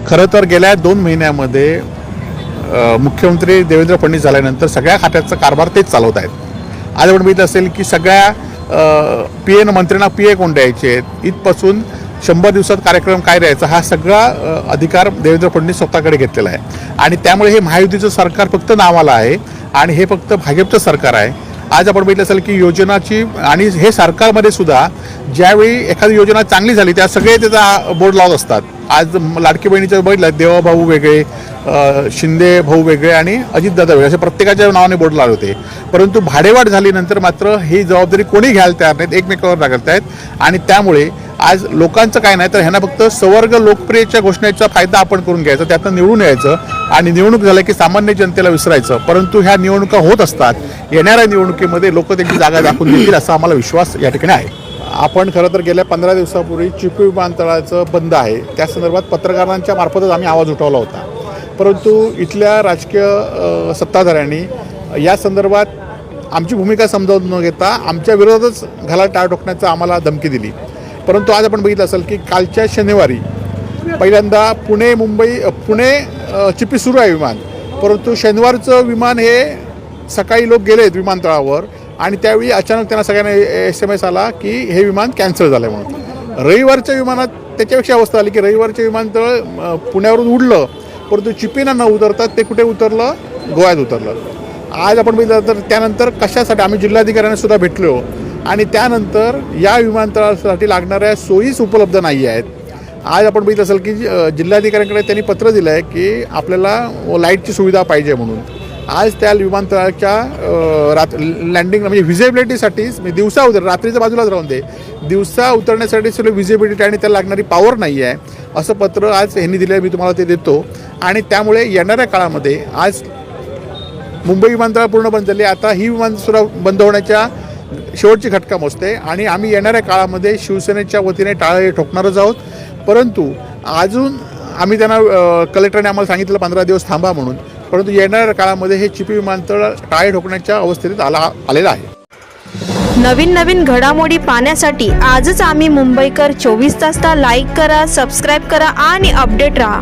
खरं तर गेल्या 2 महिन्यामध्ये मुख्यमंत्री देवेंद्र फडणवीस झाल्यानंतर सगळ्या खात्याचा कारभार तेच चालवत आहेत. आज आपण बघितलं असेल की सगळ्या PA मंत्र्यांना PA कोण द्यायचे आहेत, इथपासून 100 दिवसात कार्यक्रम काय द्यायचा, हा सगळा अधिकार देवेंद्र फडणवीस स्वतःकडे घेतलेला आहे. आणि त्यामुळे हे महायुतीचं सरकार फक्त नावाला आहे आणि हे फक्त भाजपचं सरकार आहे. आज आपण बघितलं असेल की योजनाची आणि हे सरकारमध्ये सुद्धा ज्यावेळी एखादी योजना चांगली झाली त्या सगळे त्याचा बोर्ड लावत असतात. आज लाडकी बहिणीचं बघितलं, देवाभाऊ वेगळे, शिंदे भाऊ वेगळे आणि अजितदादा वेगळे, असे प्रत्येकाच्या नावाने बोर्ड लावले होते. परंतु भाडेवाढ झाल्यानंतर मात्र ही जबाबदारी कोणी घ्यायला तयार नाहीत, एकमेकावर टाकत आहेत. आणि त्यामुळे आज लोकांचं काय नाही तर ह्यांना फक्त सवर्ग लोकप्रियच्या घोषणेचा फायदा आपण करून घ्यायचा, त्यातनं निवडून यायचं आणि निवडणूक झालं की सामान्य जनतेला विसरायचं. परंतु ह्या निवडणुका होत असतात. येणाऱ्या निवडणुकीमध्ये लोक त्यांची जागा दाखवून देतील असा आम्हाला विश्वास या ठिकाणी आहे. आपण खरं तर गेल्या 15 दिवसापूर्वी चिपी विमानतळाचं बंद आहे त्या संदर्भात पत्रकारांच्या मार्फतच आम्ही आवाज उठवला होता. परंतु इथल्या राजकीय सत्ताधाऱ्यांनी या संदर्भात आमची भूमिका समजावून न घेता आमच्या विरोधातच घाला टाळ ठोकण्याचं आम्हाला धमकी दिली. परंतु आज आपण बघितलं असेल की कालच्या शनिवारी पहिल्यांदा पुणे चिपी सुरू आहे विमान, परंतु शनिवारचं विमान हे सकाळी लोक गेलेत विमानतळावर आणि त्यावेळी अचानक त्यांना सगळ्यांना SMS आला की हे विमान कॅन्सल झालं आहे म्हणून. रविवारच्या विमानात त्याच्यापेक्षा अवस्था आली की रविवारचं विमानतळ पुण्यावरून उडलं, परंतु चिपीना न उतरतात ते कुठे उतरलं, गोव्यात उतरलं. आज आपण बघितलं तर त्यानंतर कशासाठी आम्ही जिल्हाधिकाऱ्यांना सुद्धा भेटलो आणि त्यानंतर या विमानतळासाठी लागणाऱ्या सोयीच उपलब्ध नाही आहेत. आज आपण बघितलं असेल की जिल्हाधिकाऱ्यांकडे त्यांनी पत्र दिलं आहे की आपल्याला लाईटची सुविधा पाहिजे म्हणून. आज त्या विमानतळाच्या लँडिंग म्हणजे व्हिजिबिलिटीसाठी दिवसा रात्रीच्या बाजूलाच राहून दे, दिवसा उतरण्यासाठी सगळं व्हिजिबिलिटी आणि त्याला लागणारी पॉवर नाही आहे असं पत्र आज यांनी दिलं आहे. मी तुम्हाला ते देतो. आणि त्यामुळे येणाऱ्या काळामध्ये आज मुंबई विमानतळ पूर्ण बंद झाली, आता ही विमानसुद्धा बंद होण्याच्या शेवटची खटका मोजते आणि आम्ही येणाऱ्या काळामध्ये शिवसेनेच्या वतीने टाळे ठोकणारच आहोत. परंतु अजून आम्ही त्यांना कलेक्टरने आम्हाला सांगितलं 15 दिवस थांबा म्हणून, परंतु येणाऱ्या काळामध्ये हे चिपी विमानतळ टाळे ठोकण्याच्या अवस्थेत आलेलं आहे. नवीन घडामोडी पाहण्यासाठी आजच आम्ही मुंबईकर 24 तासला लाईक करा, सबस्क्राईब करा आणि अपडेट रहा.